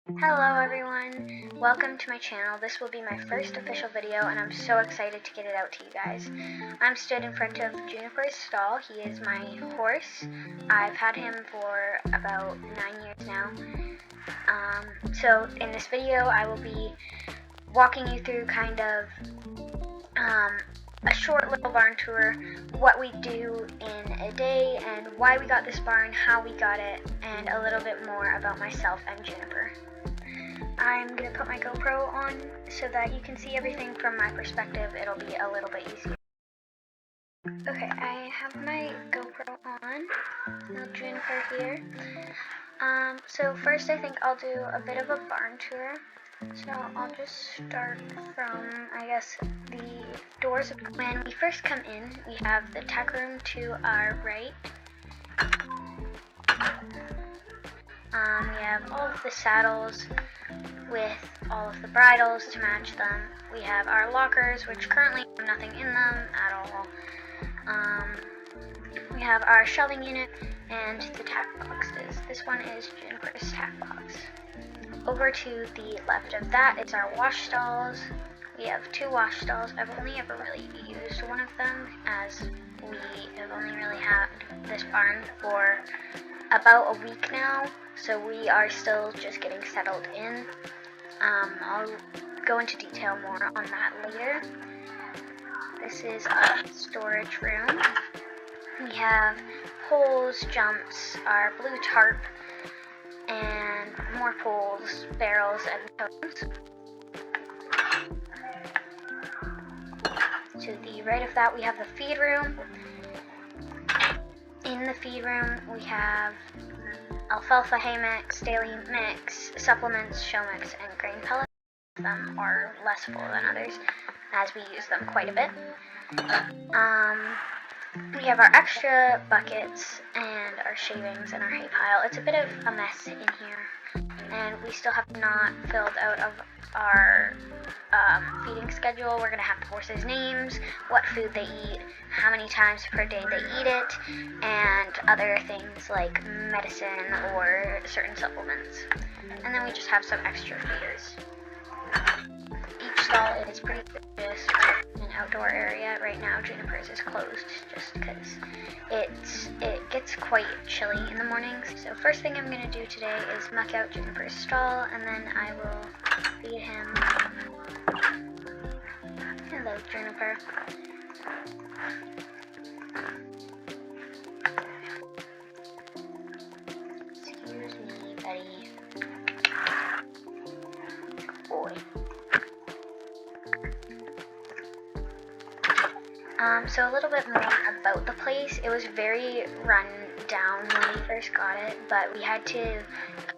Hello everyone, welcome to my channel. This will be my first official video and I'm so excited to get it out to you guys. I'm stood in front of Juniper's stall. He is my horse. I've had him for about 9 years now. So in this video I will be walking you through kind of a short little barn tour, what we do in a day and why we got this barn, how we got it, and a little bit more about myself and Juniper. I'm going to put my GoPro on so that you can see everything from my perspective. It'll be a little bit easier. Okay, I have my GoPro on. Now Juniper here. So first I think I'll do a bit of a barn tour. So I'll just start from, I guess, the doors. When we first come in, we have the tech room to our right. We have all of the saddles with all of the bridles to match them. We have our lockers, which currently have nothing in them at all. We have our shelving unit and the tack boxes. This one is Juniper's tack box. Over to the left of that is our wash stalls. We have 2 wash stalls. I've only ever really used one of them, as we have only really had this barn for about a week now, so we are still just getting settled in. I'll go into detail more on that later. This is our storage room. We have poles, jumps, our blue tarp, and more poles, barrels, and totes. To the right of that we have the feed room. In the feed room we have alfalfa hay mix, daily mix, supplements, show mix, and grain pellets. Some of them are less full than others, as we use them quite a bit. We have our extra buckets and our shavings and our hay pile. It's a bit of a mess in here, and we still have not filled out of our feeding schedule. We're going to have the horses' names, what food they eat, how many times per day they eat it, and other things like medicine or certain supplements. And then we just have some extra feeders. Each stall is pretty spacious, an outdoor area. Right now Juniper's is closed just because it gets quite chilly in the mornings. So first thing I'm going to do today is muck out Juniper's stall, and then I will feed him. Hello, Juniper. Excuse me, buddy. Good boy. So a little bit more about the place. It was very run down when we first got it, but we had to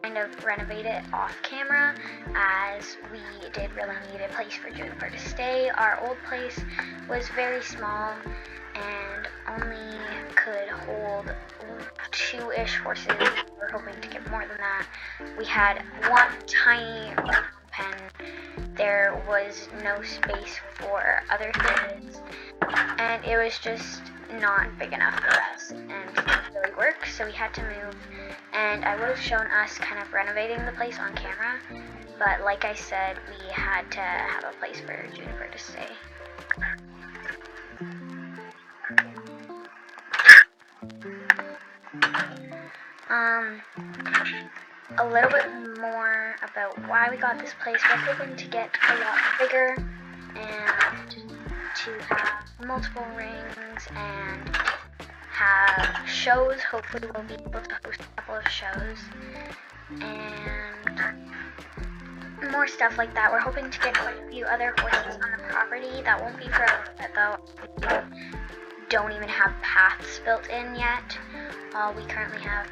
kind of renovate it off camera, as we did really need a place for Juniper to stay. Our old place was very small and only could hold 2-ish horses. We were hoping to get more than that. We had one tiny pen. There was no space for other things, and it was just not big enough for us and didn't really work, so we had to move. And I would have shown us kind of renovating the place on camera, but like I said, we had to have a place for Juniper to stay. A little bit more about why we got this place. We're hoping to get a lot bigger and to have multiple rings and have shows. Hopefully we'll be able to host a couple of shows and more stuff like that. We're hoping to get quite a few other horses on the property. That won't be for a little bit though. We don't even have paths built in yet. All we currently have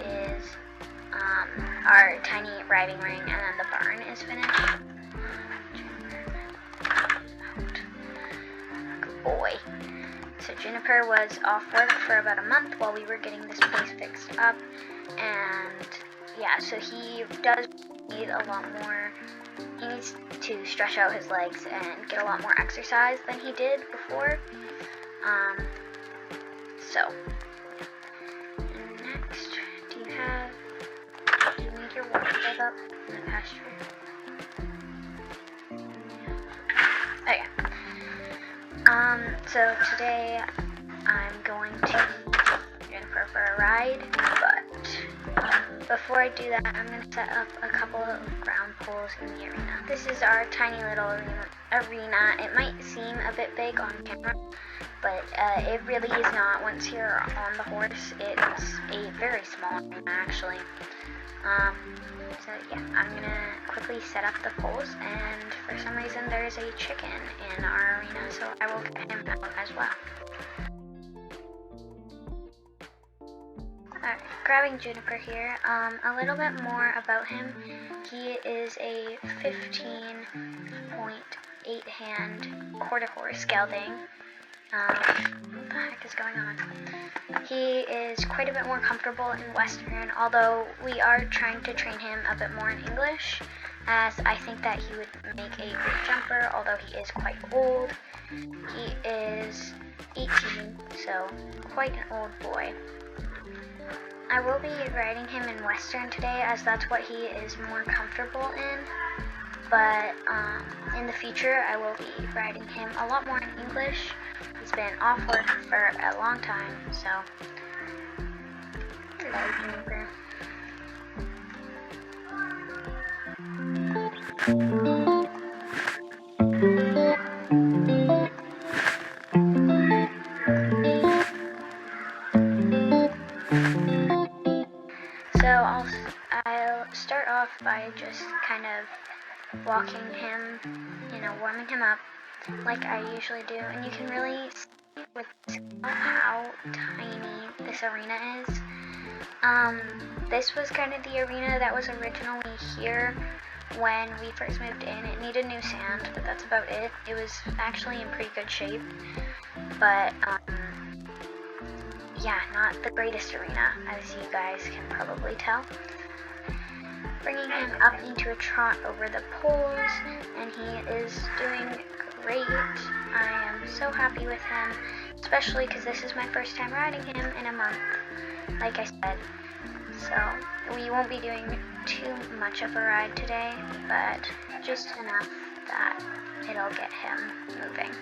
is our tiny riding ring, and then the barn is finished. Good boy. So Juniper was off work for about a month while we were getting this place fixed up, and yeah, so he does need a lot more. He needs to stretch out his legs and get a lot more exercise than he did before. So next, do you have in the pasture. Okay. So today I'm going to Jennifer for a ride, but before I do that, I'm going to set up a couple of ground poles in the arena. This is our tiny little arena. It might seem a bit big on camera, but it really is not. Once you're on the horse, it's a very small arena actually. So yeah, I'm gonna quickly set up the poles, and for some reason there's a chicken in our arena, so I will get him out as well. Alright, grabbing Juniper here. A little bit more about him. He is a 15.8 hand quarter horse gelding. What the heck is going on? He is quite a bit more comfortable in Western, although we are trying to train him a bit more in English, as I think that he would make a great jumper, although he is quite old. He is 18, so quite an old boy. I will be riding him in Western today, as that's what he is more comfortable in, but in the future I will be riding him a lot more in English. He's been off work for a long time, so hello, Juniper. So I'll start off by just kind of walking him, warming him up like I usually do, and you can really see with how tiny this arena is. This was kind of the arena that was originally here when we first moved in. It needed new sand, but that's about it. It was actually in pretty good shape, but yeah, not the greatest arena, as you guys can probably tell. Bringing him up into a trot over the poles, and he is doing great. I am so happy with him, especially because this is my first time riding him in a month, like I said. So we won't be doing too much of a ride today, but just enough that it'll get him moving.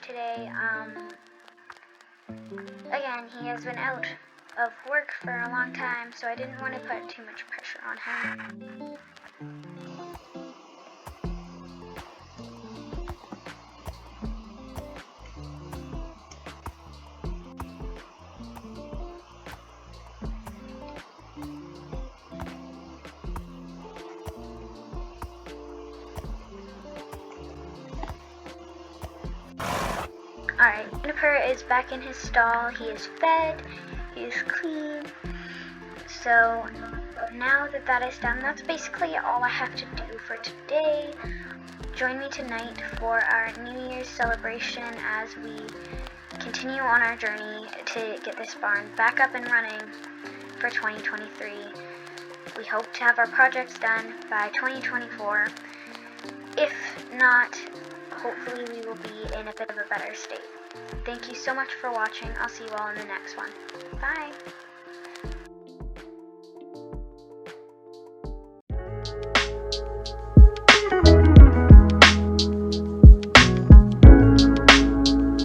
Today, again, he has been out of work for a long time, so I didn't want to put too much pressure on him. Alright, Juniper is back in his stall. He is fed, he is clean. So now that that is done, that's basically all I have to do for today. Join me tonight for our New Year's celebration as we continue on our journey to get this barn back up and running for 2023. We hope to have our projects done by 2024. If not, hopefully we will be in a bit of a better state. Thank you so much for watching. I'll see you all in the next one. Bye!